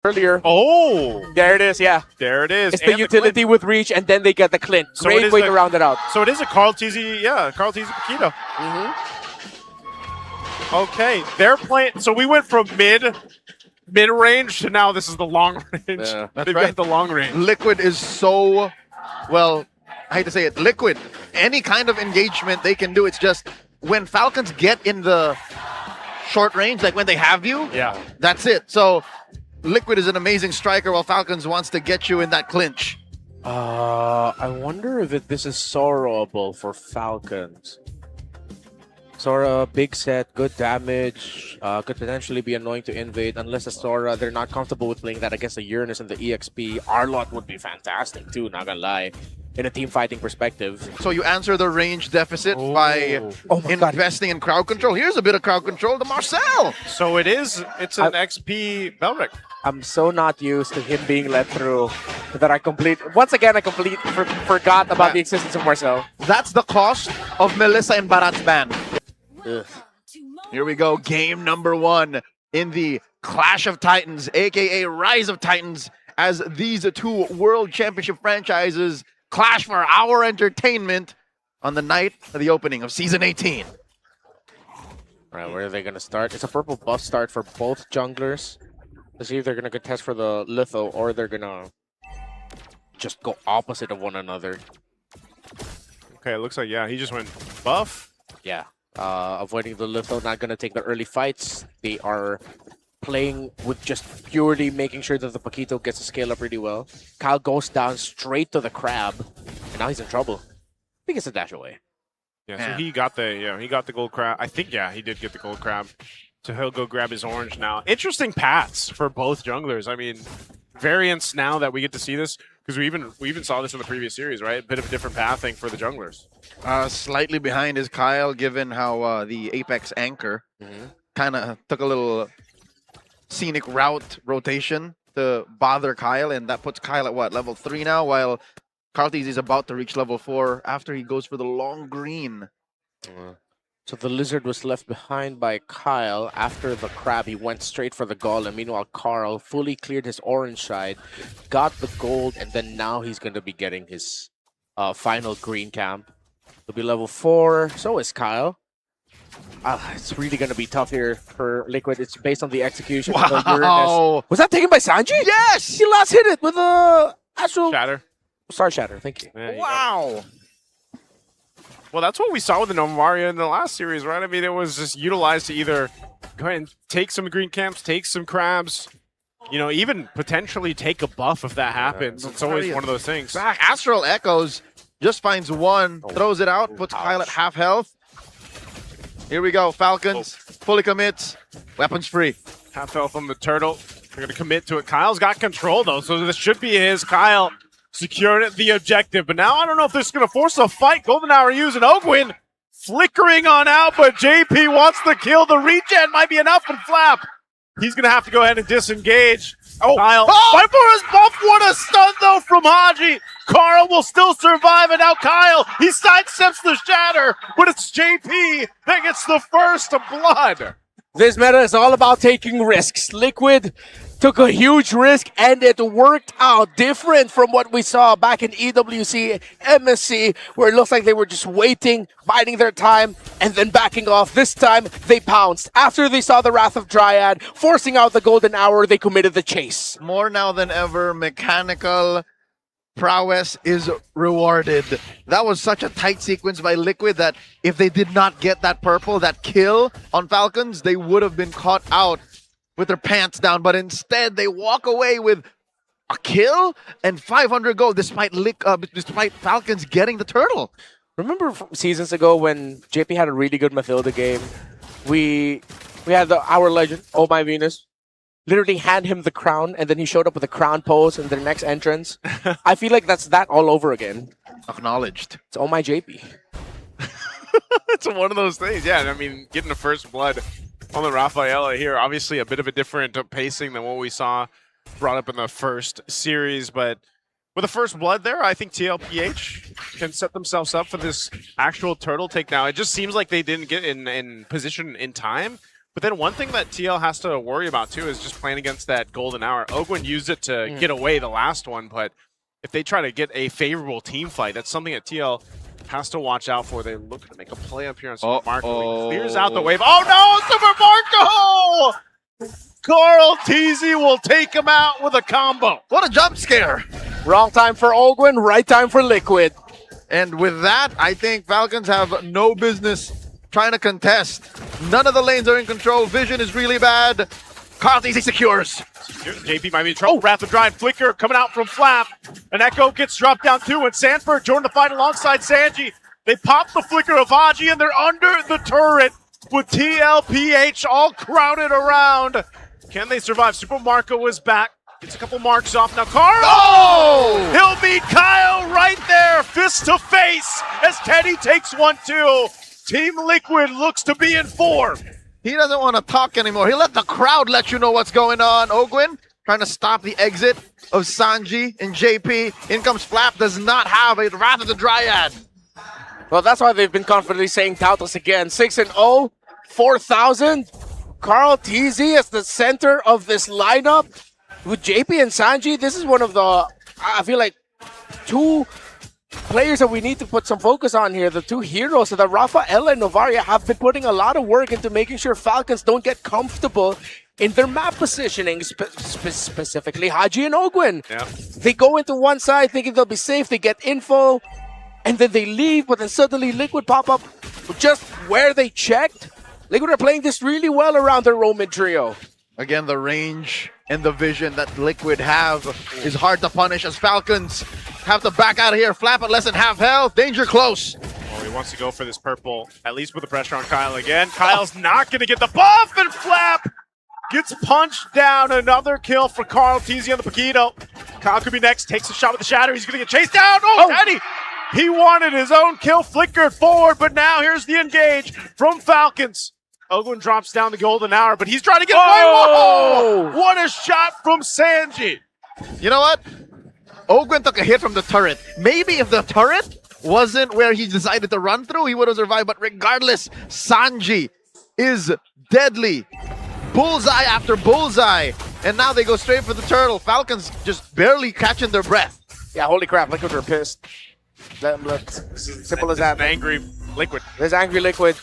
earlier. Oh! There it is, yeah. There it is. It's the utility with reach, and then they get the Clint. So Great way to round it out. So it is a Carl TZ, Carl TZ Paquito. Okay, they're playing. So we went from mid-range to now this is the long range. Yeah, They've got the long range. Liquid is so, well, I hate to say it, Liquid, any kind of engagement they can do, it's just when Falcons get in the short range, like when they have you, that's it. So Liquid is an amazing striker while Falcons wants to get you in that clinch. I wonder if this is sorrowable for Falcons. Sora, big set, good damage, could potentially be annoying to invade unless a Sora, they're not comfortable with playing that against the Uranus and the EXP. Arlot would be fantastic too, not gonna lie, in a team fighting perspective. So you answer the range deficit by investing in crowd control. Here's a bit of crowd control to Marcel. So it's an XP Belric. I'm so not used to him being let through that I forgot about the existence of Marcel. That's the cost of Melissa and Barat's ban. Ugh. Here we go, game number 1 in the Clash of Titans, aka Rise of Titans, as these two World Championship franchises clash for our entertainment on the night of the opening of Season 18. All right, where are they going to start? It's a purple buff start for both junglers. Let's see if they're going to contest for the litho or they're going to just go opposite of one another. Okay, it looks like, he just went buff. Yeah. Avoiding the litho, not going to take the early fights. They are playing with just purely making sure that the Paquito gets to scale up really well. Kyle goes down straight to the crab, and now he's in trouble. I think it's a dash away. Yeah, so he got the gold crab. I think, he did get the gold crab. So he'll go grab his orange now. Interesting paths for both junglers. I mean, variants now that we get to see this, because we even saw this in the previous series, right? A bit of a different pathing for the junglers. Slightly behind is Kyle, given how the Apex anchor kind of took a little scenic route rotation to bother Kyle, and that puts Kyle at what, level 3 now, while Cartes is about to reach level 4 after he goes for the long green. So the lizard was left behind by Kyle. After the crab, he went straight for the golem. Meanwhile, Carl fully cleared his orange side, got the gold, and then now he's going to be getting his final green camp. He'll be level 4. So is Kyle. It's really going to be tough here for Liquid. It's based on the execution. Wow. Of the Uranus. Was that taken by Sanji? Yes! He last hit it with a actual Shatter. Star Shatter. Thank you. Wow. Well, that's what we saw with the Novaria in the last series, right? I mean, it was just utilized to either go ahead and take some green camps, take some crabs, even potentially take a buff if that happens. It's always one of those things. Astral Echoes just finds one, throws it out, puts Kyle at half health. Here we go, Falcons, fully commits, weapons free. Half health on the turtle. They're going to commit to it. Kyle's got control, though, so this should be his. Kyle secured the objective, but now I don't know if this is going to force a fight. Golden Hour using Ogwin, flickering on out, but JP wants the kill. The regen might be enough, and Flap, he's going to have to go ahead and disengage. Kyle, fight for his buff. What a stun, though, from Haji. Carl will still survive, and now Kyle, he sidesteps the shatter, but it's JP that gets the first blood. This meta is all about taking risks. Liquid took a huge risk, and it worked out different from what we saw back in EWC, MSC, where it looks like they were just waiting, biding their time, and then backing off. This time, they pounced. After they saw the Wrath of Dryad, forcing out the Golden Hour, they committed the chase. More now than ever, mechanical prowess is rewarded. That was such a tight sequence by Liquid that if they did not get that purple, that kill on Falcons, they would have been caught out with their pants down, but instead they walk away with a kill and 500 gold despite Falcons getting the turtle. Remember from seasons ago when JP had a really good Mathilda game? We had our legend, Oh My Venus, literally hand him the crown, and then he showed up with a crown pose in their next entrance. I feel like that's that all over again. Acknowledged. It's Oh My JP. It's one of those things, I mean, getting the first blood on the Rafaela here, obviously a bit of a different pacing than what we saw brought up in the first series, but with the first blood there, I think TLPH can set themselves up for this actual turtle take now. It just seems like they didn't get in position in time But then one thing that TL has to worry about too is just playing against that golden hour. Ogwin used it to get away the last one, but if they try to get a favorable team fight, that's something that TL has to watch out for. They look to make a play up here on Super Marco. He clears out the wave. Oh no, Super Marco! Carl Teasy will take him out with a combo. What a jump scare. Wrong time for Ogwin, right time for Liquid. And with that, I think Falcons have no business trying to contest. None of the lanes are in control. Vision is really bad. Carl Teasy secures. JP might be in trouble. Rapid Drive Flicker coming out from Flap. An Echo gets dropped down too, and Sanford joined the fight alongside Sanji. They pop the Flicker of Haji, and they're under the turret with TLPH all crowded around. Can they survive? Super Marco is back. Gets a couple marks off. Now Carl! Oh! He'll meet Kyle right there, fist to face, as Teddy takes 1-2. Team Liquid looks to be in form. He doesn't want to talk anymore. He'll let the crowd let you know what's going on. Ogwin trying to stop the exit of Sanji and JP. In comes Flap, does not have a Wrath of the Dryad. Well, that's why they've been confidently saying Tautos again. 6-0, 4,000. Carl Teasy as the center of this lineup. With JP and Sanji, this is one of the, I feel like, two players that we need to put some focus on here. The two heroes that Rafael and Novaria have been putting a lot of work into making sure Falcons don't get comfortable in their map positioning, specifically Haji and Ogwin. Yeah. They go into one side thinking they'll be safe, they get info, and then they leave, but then suddenly Liquid pop up just where they checked. Liquid are playing this really well around their Roman trio. Again, the range and the vision that Liquid have is hard to punish as Falcons have to back out of here. Flap at less than half health. Danger close. Oh, he wants to go for this purple. At least put the pressure on Kyle again. Kyle's not going to get the buff, and Flap gets punched down. Another kill for Carl Teasy on the Paquito. Kyle could be next. Takes a shot with the Shatter. He's going to get chased down. Oh, Teddy! He wanted his own kill, flickered forward, but now here's the engage from Falcons. Ogwin drops down the golden hour, but he's trying to get away. Whoa! What a shot from Sanji. You know what? Ogwin took a hit from the turret. Maybe if the turret wasn't where he decided to run through, he would have survived. But regardless, Sanji is deadly. Bullseye after bullseye. And now they go straight for the turtle. Falcons just barely catching their breath. Yeah, holy crap, Liquid are pissed. Simple as that. An angry Liquid. There's angry Liquid.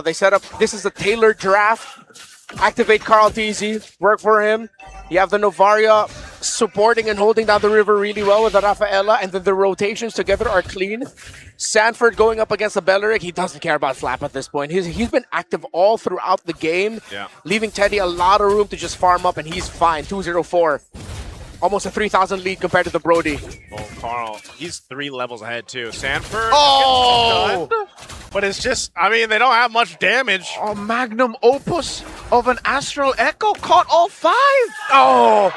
They set up, this is a tailored draft. Activate Carl Teasy, work for him. You have the Novaria supporting and holding down the river really well with the Rafaela, and then the rotations together are clean. Sanford going up against the Belleric, he doesn't care about Flap at this point. He's been active all throughout the game, leaving Teddy a lot of room to just farm up, and he's fine. 2-0-4. Almost a 3,000 lead compared to the Brody. Oh, Carl, he's 3 levels ahead too. Sanford Oh! gets done, but it's just, I mean, they don't have much damage. A magnum opus of an Astral Echo caught all 5. Oh!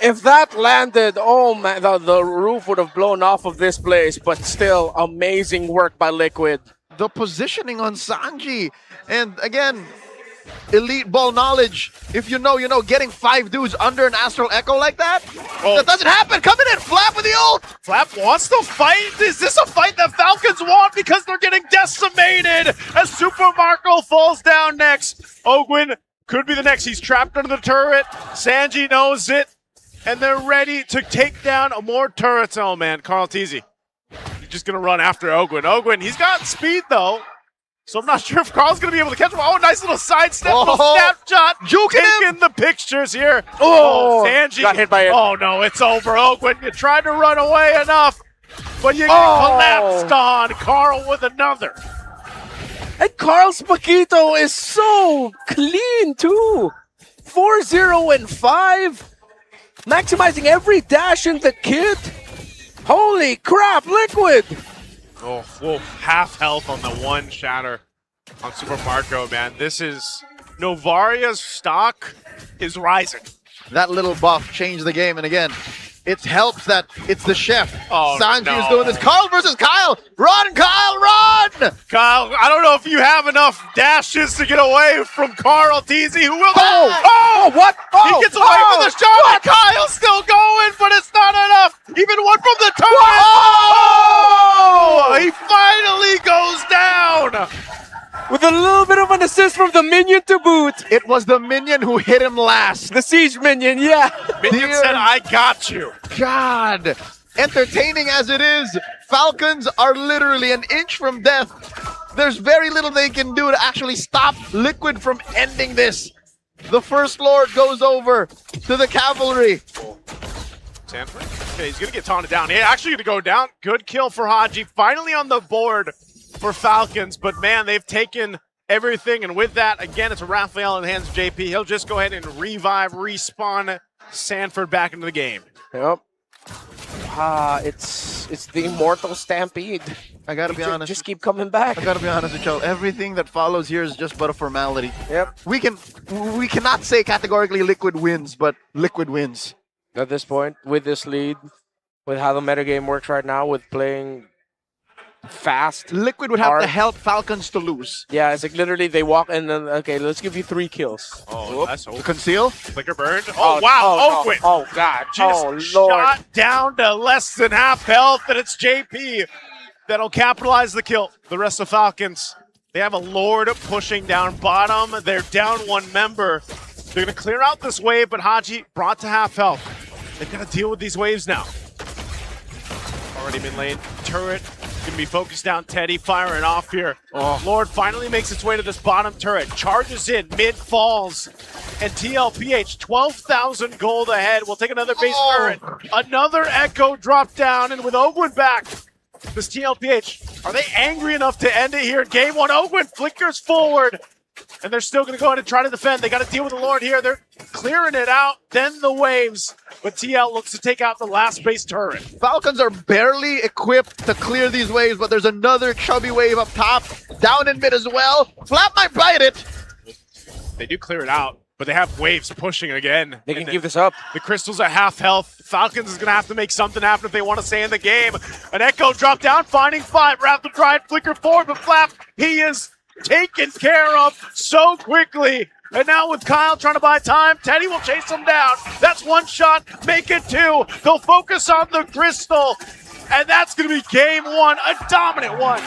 If that landed, oh man, the roof would have blown off of this place, but still, amazing work by Liquid. The positioning on Sanji. And again, elite ball knowledge. If you know, you know, getting 5 dudes under an Astral Echo like that, that doesn't happen. Coming in, Flap with the ult. Flap wants to fight. Is this a fight that Falcons want? Because they're getting decimated as Super Marco falls down next. Ogwin could be the next. He's trapped under the turret. Sanji knows it. And they're ready to take down more turrets. Oh man, Carl Teasy. He's just going to run after Ogwin. Ogwin, he's got speed though. So I'm not sure if Carl's going to be able to catch him. Oh, nice little sidestep, little snapshot. Taking the pictures here. Oh, Sanji. got hit by it. Oh, no, it's over. Ogwin, you tried to run away enough, but you get collapsed on. Carl with another. And Carl's Paquito is so clean too. 4-0-5. Maximizing every dash in the kit. Holy crap, Liquid. Oh, whoa, half health on the one shatter on Super Marco, man. This is Novaria's stock is rising. That little buff changed the game, and again, it helps that it's the chef. Oh, Sanji is doing this. Carl versus Kyle. Run, Kyle, run! Kyle, I don't know if you have enough dashes to get away from Carl Teasy, who will. What? He gets away from the shot. What? Kyle's still going, but it's not enough. Even one from the turret. Oh! He finally goes down. With a little bit of an assist from the minion to boot. It was the minion who hit him last. The siege minion, yeah. Minion Dear said, I got you. God. Entertaining as it is, Falcons are literally an inch from death. There's very little they can do to actually stop Liquid from ending this. The First Lord goes over to the cavalry. Sanford? Okay, he's going to get taunted down. He's actually going to go down. Good kill for Haji. Finally on the board for Falcons. But, man, they've taken everything. And with that, again, it's a Raphael in the hands of JP. He'll just go ahead and revive, respawn Sanford back into the game. Yep. It's the immortal stampede. I gotta be honest. Just keep coming back. I gotta be honest with y'all. Everything that follows here is just but a formality. Yep. We cannot say categorically Liquid wins, but Liquid wins. At this point, with this lead, with how the metagame works right now, with playing fast. Liquid would have hard. to help Falcons to lose. Yeah, it's like literally they walk and then, okay, let's give you 3 kills. Oh, that's To conceal. Flicker burned. Oh, wow. Oakwood. Oh, God. Just Lord. shot down to less than half health, and it's JP that'll capitalize the kill. The rest of Falcons, they have a Lord pushing down bottom. They're down 1 member. They're going to clear out this wave, but Haji brought to half health. They've got to deal with these waves now. Already mid lane. Turret going to be focused down. Teddy firing off here. Oh. Lord finally makes its way to this bottom turret. Charges in, mid falls. And TLPH, 12,000 gold ahead. We'll take another base turret. Another Echo drop down, and with Ogwin back, this TLPH, are they angry enough to end it here in game 1? Ogwin flickers forward, and they're still going to go in and try to defend. They got to deal with the Lord here. They're clearing it out, then the waves. But TL looks to take out the last base turret. Falcons are barely equipped to clear these waves, but there's another chubby wave up top, down in mid as well. Flap might bite it. They do clear it out, but they have waves pushing again. They can keep this up. The Crystal's at half health. Falcons is going to have to make something happen if they want to stay in the game. An Echo drop down, finding 5. Wrath of Dry, flicker forward, but Flap, he is taken care of so quickly. And now with Kyle trying to buy time, Teddy will chase him down. That's 1 shot, make it 2. They'll focus on the Crystal. And that's going to be game 1, a dominant one.